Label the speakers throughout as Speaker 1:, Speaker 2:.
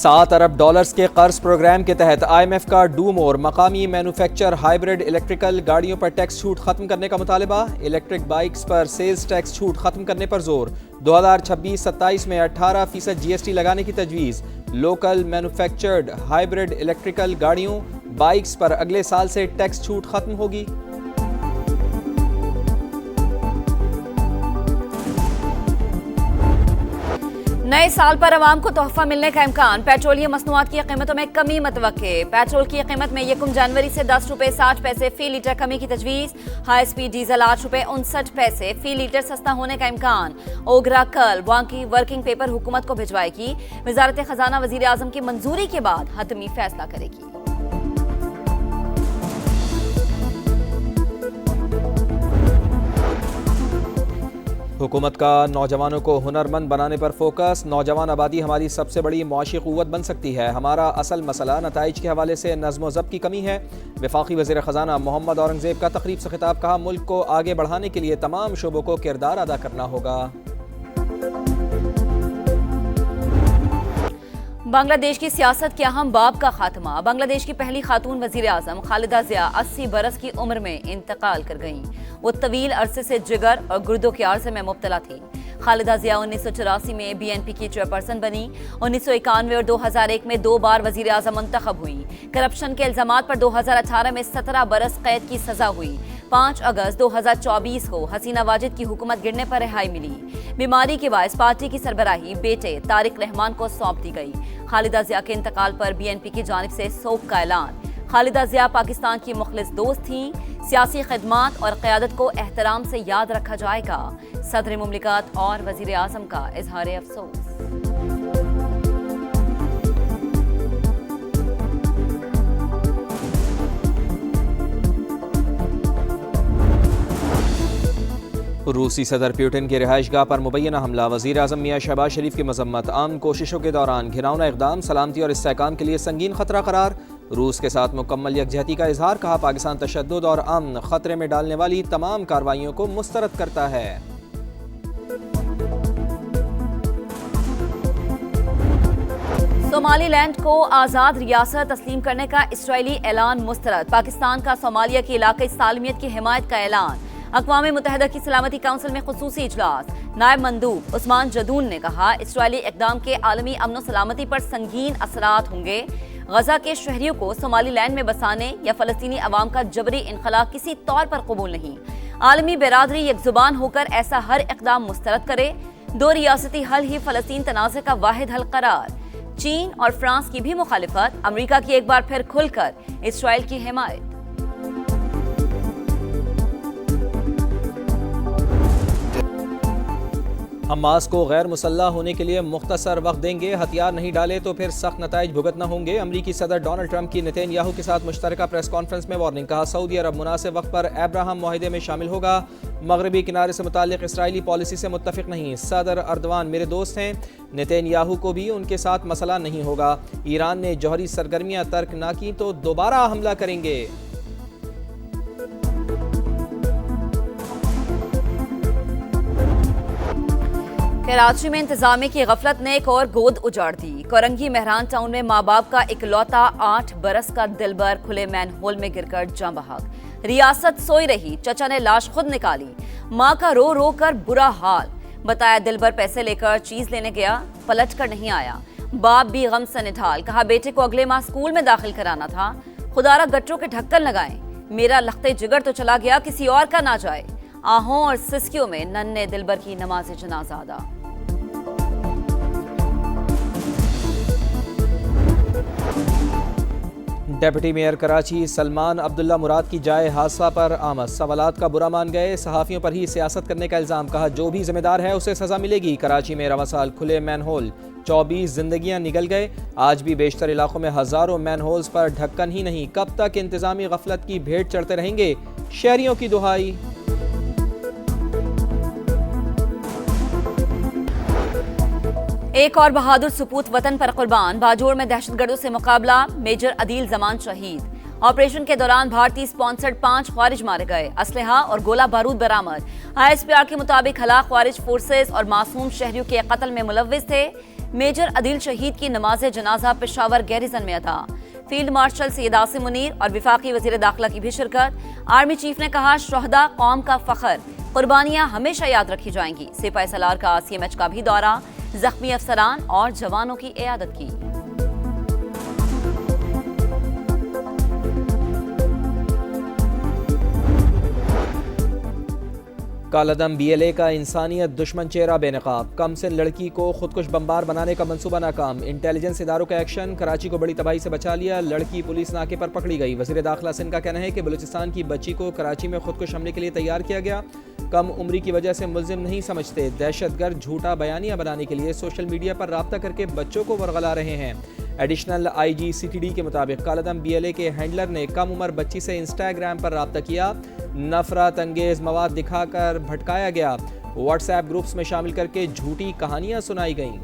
Speaker 1: $7 अरब के कर्ज प्रोग्राम के तहत IMF का डू मोर मकामी मैन्युफैक्चर हाइब्रिड इलेक्ट्रिकल गाड़ियों पर टैक्स छूट खत्म करने का मुतालबा। इलेक्ट्रिक बाइक्स पर सेल्स टैक्स छूट खत्म करने पर जोर। 2026-27 में 18% GST लगाने की तजवीज़। लोकल मैन्युफैक्चर्ड हाइब्रिड इलेक्ट्रिकल गाड़ियों बाइक्स पर अगले साल से टैक्स छूट खत्म होगी।
Speaker 2: नए साल पर आवाम को तोहफा मिलने का इम्कान। पेट्रोलियम मसनूआत की कीमतों में कमी मतवक्के। पेट्रोल की कीमत में यकम जनवरी से ₹10.60 फी लीटर कमी की तजवीज़। हाई स्पीड डीजल ₹8.59 फी लीटर सस्ता होने का इम्कान। ओगरा कल बाकी वर्किंग पेपर हुकूमत को भिजवाएगी। वजारत खजाना वजीर आजम की मंजूरी के बाद हतमी फैसला करेगी।
Speaker 1: हुकूमत का नौजवानों को हुनरमंद बनाने पर फोकस। नौजवान आबादी हमारी सबसे बड़ी मुआशी क़ुव्वत बन सकती है। हमारा असल मसला नताइज के हवाले से नज़्म व ज़ब्त की कमी है। वफाकी वज़ीर ख़जाना मोहम्मद औरंगज़ेब का तकरीब से खिताब। कहा, मुल्क को आगे बढ़ाने के लिए तमाम शोबों को किरदार अदा करना होगा।
Speaker 2: बांग्लादेश की सियासत के अहम बाब का खात्मा। बांग्लादेश की पहली खातून वजीर आजम खालिदा जिया 80 बरस की उम्र में इंतकाल कर गईं। वो तवील अरसे से जिगर और गुर्दों के आर्से में मुब्तला थी। खालिदा जिया 1984 में BNP की चेयरपर्सन बनी। 1991 और 2001 में 2 बार वजीर आजम मुंतखब हुई। करप्शन के इल्जामात पर 2018 में 17 बरस कैद की सजा हुई। 5 अगस्त 2024 को हसीना वाजिद की हुकूमत गिरने पर रिहाई मिली। बीमारी के बायस पार्टी की सरबराही बेटे तारिक रहमान को सौंप दी गई। खालिदा जिया के इंतकाल पर BNP की जानिब से सोग का ऐलान। खालिदा जिया पाकिस्तान की मुखलिस दोस्त थीं। सियासी खिदमात और क़यादत को एहतराम से याद रखा जाएगा। सदर मुमलिकत और वजीर आज़म का इजहार अफसोस।
Speaker 1: रूसी सदर पुतिन की रिहाइशगाह पर मुबैना हमला। वज़ीर आज़म मियां शहबाज शरीफ की मजम्मत। आम कोशिशों के दौरान घिनौना इक़दाम सलामती और इस्तेहकाम के लिए संगीन खतरा करार। रूस के साथ मुकम्मल यकजहती का इजहार। कहा, पाकिस्तान तशद्दुद और अमन खतरे में डालने वाली तमाम कार्रवाइयों को मुस्तरद करता है।
Speaker 2: सोमालीलैंड को आज़ाद रियासत तस्लीम करने का इसराइली ऐलान मुस्तरद। पाकिस्तान का सोमालिया की इलाक़ाई सालमियत की हिमायत का ऐलान। अक़वाम मुत्तहिदा की सलामती काउंसिल में खुसूसी इजलास। नायब मंदूब उस्मान जदून ने कहा, इसराइली इक़दाम के आलमी अमन व सलामती पर संगीन असरात होंगे। गजा के शहरियों को सोमालीलैंड में बसाने या फ़लस्तीनी अवाम का जबरी इनखला किसी तौर पर कबूल नहीं। आलमी बिरादरी यकजुबान होकर ऐसा हर इक़दाम मुस्तरद करे। 2 रियासती हल ही फ़लस्तीन तनाज़े का वाहिद हल करार। चीन और फ्रांस की भी मुखालिफत। अमरीका की एक बार फिर खुलकर इसराइल की हिमायत।
Speaker 1: हमास को गैर मुसल्लह होने के लिए मुख्तसर वक्त देंगे। हथियार नहीं डाले तो फिर सख्त नताइज भुगतना होंगे। अमरीकी सदर डोनाल्ड ट्रंप की नेतन्याहू के साथ मुश्तरका प्रेस कॉन्फ्रेंस में वार्निंग। कहा, सऊदी अरब मुनासिब वक्त पर अब्राहम मुआहिदे में शामिल होगा। मगरबी किनारे से मुताल्लिक इसराइली पॉलिसी से मुत्तफिक नहीं। सदर अर्दवान मेरे दोस्त हैं। नेतन्याहू को भी उनके साथ मसला नहीं होगा। ईरान ने जौहरी सरगर्मियां तर्क ना की तो दोबारा हमला करेंगे।
Speaker 2: कराची में इंतजामिया की गफलत ने एक और गोद उजाड़ दी। कोरंगी मेहरान टाउन में माँ बाप का इकलौता 8 बरस का दिलबर खुले मैन होल में गिरकर जाँ बहक। रियासत सोई रही, चचा ने लाश खुद निकाली। माँ का रो रो कर बुरा हाल। बताया, दिलबर पैसे लेकर चीज लेने गया, पलट कर नहीं आया। बाप भी गम से निढाल। कहा, बेटे को अगले माह स्कूल में दाखिल कराना था। खुदारा गट्टरों के ढक्कन लगाएं। मेरा लख्ते जिगर तो चला गया, किसी और का ना जाए। आहों और सिस्कियों में नन्हे दिलबर की नमाज जनाजा अदा।
Speaker 1: डेप्यूटी मेयर कराची सलमान अब्दुल्ला मुराद की जाए हादसा पर आमद। सवालात का बुरा मान गए। सहाफ़ियों पर ही सियासत करने का इल्ज़ाम। कहा, जो भी जिम्मेदार है उसे सज़ा मिलेगी। कराची में रवां साल खुले मैन होल 24 जिंदगियां निगल गए। आज भी बेशतर इलाकों में हज़ारों मैन होल्स पर ढक्कन ही नहीं। कब तक इंतजामी गफलत की भेंट चढ़ते रहेंगे? शहरियों की दुहाई।
Speaker 2: एक और बहादुर सपूत वतन पर कुर्बान। बाजोड़ में दहशतगर्दों से मुकाबला। मेजर अदील जमान शहीद। ऑपरेशन के दौरान भारतीय स्पॉन्सर्ड 5 ख्वारिज मारे गए। असलहा और गोला बारूद बरामद। ISPR के मुताबिक हलाक ख्वारिज फोर्सेस और मासूम शहरियों के कत्ल में मुलव्विस थे। मेजर अदील शहीद की नमाज जनाजा पेशावर गैरिजन में अदा। फील्ड मार्शल सैयद आसिम मुनीर और वफाकी वजीर दाखिला की भी शिरकत। आर्मी चीफ ने कहा, शहदा कौम का फख्र, कुर्बानियां हमेशा याद रखी जाएंगी। सिपाही सलार का CMH का भी दौरा, जख्मी अफसरान और जवानों की इयादत की।
Speaker 1: कालादम BLA का इंसानियत दुश्मन चेहरा बेनकाब। कम से लड़की को खुदकुश बमबार बनाने का मंसूबा नाकाम। इंटेलिजेंस इदारों का एक्शन, कराची को बड़ी तबाही से बचा लिया। लड़की पुलिस नाके पर पकड़ी गई। वजीर दाखिला सिंध का कहना है कि बलूचिस्तान की बच्ची को कराची में खुदकुश हमले के लिए तैयार किया गया। कम उम्री की वजह से मुल्जिम नहीं समझते। दहशतगर्द झूठा बयानिया बनाने के लिए सोशल मीडिया पर राब्ता करके बच्चों को वरगला रहे हैं। एडिशनल IG CTD के मुताबिक कालादम BLA के हैंडलर ने कम उम्र बच्ची से इंस्टाग्राम पर राब्ता किया। नफरत अंगेज मवाद दिखाकर भटकाया गया। व्हाट्सएप ग्रुप्स में शामिल करके झूठी कहानियां सुनाई गईं।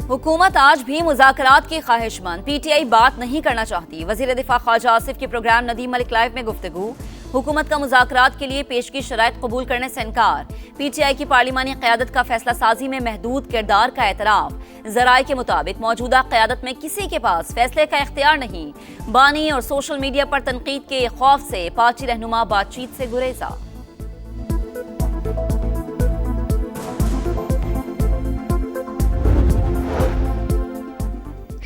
Speaker 2: हुकूमत आज भी मुज़ाकरात की ख्वाहिशमंद। PTI बात नहीं करना चाहती। वज़ीर दिफा ख्वाजा आसिफ के प्रोग्राम नदीम मलिक लाइव में गुफ्तगू। हुकूमत का मुज़ाकरात के लिए पेश की शराइत कबूल करने से इनकार। PTI की पार्लिमानी क़यादत का फैसला साजी में महदूद किरदार का एतराफ़। ज़राए के मुताबिक मौजूदा क़यादत में किसी के पास फैसले का इख्तियार नहीं। बानी और सोशल मीडिया पर तनकीद के खौफ से पार्टी रहनुमा बातचीत से गुरेजा।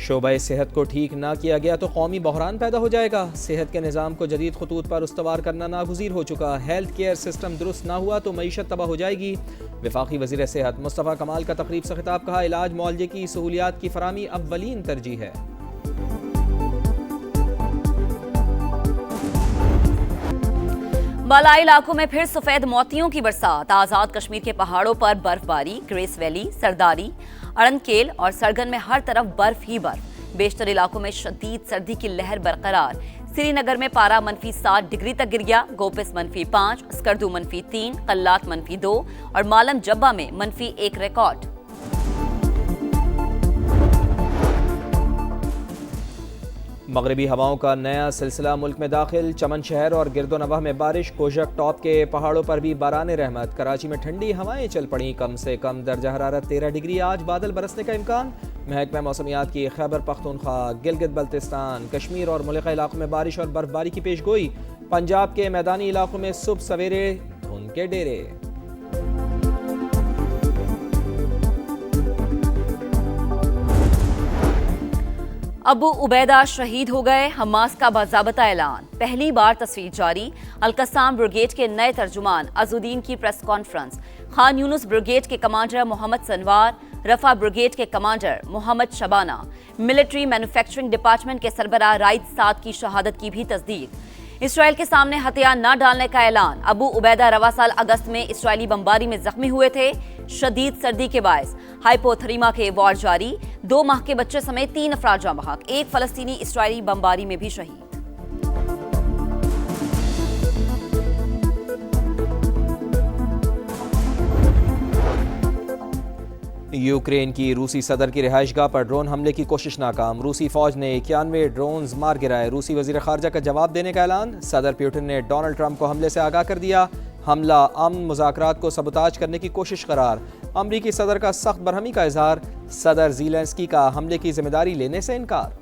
Speaker 1: शोबा सेहत को ठीक ना किया गया तो कौमी बहरान पैदा हो जाएगा। सेहत के निज़ाम को जदीद खतूत पर उस्तवार करना नागुज़ीर हो चुका। हेल्थ केयर सिस्टम दुरुस्त ना हुआ तो मईशत तबाह हो जाएगी। वफाकी वज़ीर सेहत मुस्तफ़ा कमाल का तकरीब से खिताब, कहा, इलाज मुआलजे की सहूलियात की फराहमी अव्वलीन तरजीह है।
Speaker 2: बालाई इलाकों में फिर सफेद मोतियों की बरसात। आजाद कश्मीर के पहाड़ों पर बर्फबारी। ग्रेस वैली, सरदारी, अड़नकेल और सरगन में हर तरफ बर्फ ही बर्फ। बेशतर इलाकों में शदीद सर्दी की लहर बरकरार। श्रीनगर में पारा -7 डिग्री तक गिर गया। गोपिस -5, स्कर्दू -3, कल्लात -2 और मालम जब्बा में -1 रिकॉर्ड।
Speaker 1: मगरबी हवाओं का नया सिलसिला मुल्क में दाखिल। चमन शहर और गिरदोनवाह में बारिश। कोशक टॉप के पहाड़ों पर भी बारान रहमत। कराची में ठंडी हवाएं चल पड़ी। कम से कम दर्जा हरारत 13 डिग्री। आज बादल बरसने का इम्कान। महकमा मौसमियात की खैबर पख्तूनख्वा, गिलगित बल्तिस्तान, कश्मीर और मुल्का इलाकों में बारिश और बर्फबारी की पेशगोई। पंजाब के मैदानी इलाकों में सुबह सवेरे धुंध के डेरे।
Speaker 2: अबू उबैदा शहीद हो गए। हमास का बाज़ाबता ऐलान। पहली बार तस्वीर जारी। अल-कस्साम ब्रिगेड के नए तर्जुमान अज़ुद्दीन की press conference. Khan Yunis brigade के commander Mohammed Sanwar, Rafah brigade के commander Mohammed Shabana, military manufacturing department के सरबराह राइद साद की शहादत की भी तस्दीक। इसराइल के सामने हथियार न डालने का ऐलान। अबू उबैदा रवा साल अगस्त में इसराइली बमबारी में जख्मी हुए थे। शदीद सर्दी के बायस हाइपोथर्मिया के वार्ड जारी। 2 माह के बच्चे समेत 3 अफराद जाँ बहक। एक फलस्तीनी इसराइली बमबारी में भी शहीद।
Speaker 1: यूक्रेन की रूसी सदर की रिहाइशगाह पर ड्रोन हमले की कोशिश नाकाम। रूसी फौज ने 91 ड्रोन्स मार गिराए। रूसी वजीर खारजा का जवाब देने का ऐलान। सदर पुतिन ने डोनाल्ड ट्रंप को हमले से आगाह कर दिया। हमला अमन मुज़ाकरात को सबूताज करने की कोशिश करार। अमरीकी सदर का सख्त बरहमी का इजहार। सदर ज़ेलेंस्की का हमले की जिम्मेदारी लेने से इनकार।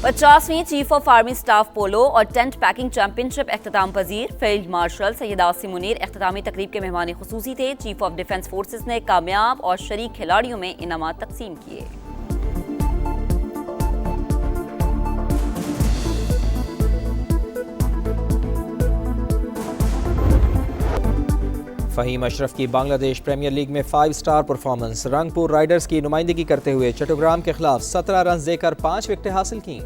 Speaker 2: पचासवीं chief of army staff polo और टेंट पैकिंग चैंपियनशिप अख्ताम पजीर। फील्ड मार्शल सैयद आसिम मुनीर अख्तामी तकरीब के मेहमान खुसूसी थे। चीफ ऑफ डिफेंस फोर्सेस ने कामयाब और शरीक खिलाड़ियों में इनामात तकसीम किए।
Speaker 1: फ़हीम अशरफ की बांग्लादेश प्रीमियर लीग में 5 स्टार परफॉर्मेंस। रंगपुर राइडर्स की नुमाइंदगी करते हुए चट्टग्राम के खिलाफ 17 रन देकर 5 विकेटें हासिल की।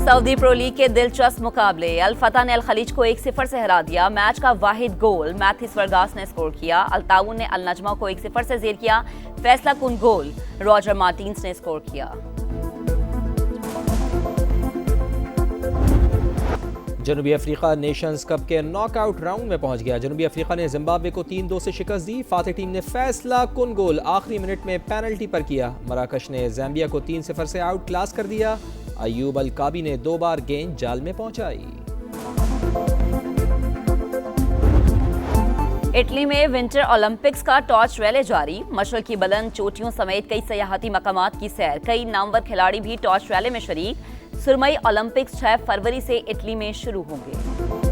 Speaker 2: सऊदी प्रो लीग के दिलचस्प मुकाबले। अल फतह ने अल खलीज को 1-0 से हरा दिया। मैच का वाहिद गोल मैथिस वर्गास ने स्कोर किया। अल ताउन ने अल नजमा को 1-0 से जेर किया। फैसला कुन गोल रॉजर मार्टिन्स ने स्कोर किया।
Speaker 1: जनूबी अफ्रीका नेशंस कप के नॉकआउट राउंड में पहुंच गया। जनूबी अफ्रीका ने जिम्बाब्वे को 3-2 से शिकस्त दी। फातेह टीम ने फैसला कुन गोल आखिरी मिनट में पेनल्टी पर किया। मराकश ने ज़ाम्बिया को 3-0 से आउट क्लास कर दिया। अयूब अल काबी ने 2 बार गेंद जाल में पहुंचाई।
Speaker 2: इटली में विंटर ओलंपिक्स का टॉर्च रैली जारी। मशरक की बुलंद चोटियों समेत कई सयाहती मकामात की सैर। कई नामवर खिलाड़ी भी टॉर्च रैली में शरीक। सुरमई ओलंपिक्स 6 फरवरी से इटली में शुरू होंगे।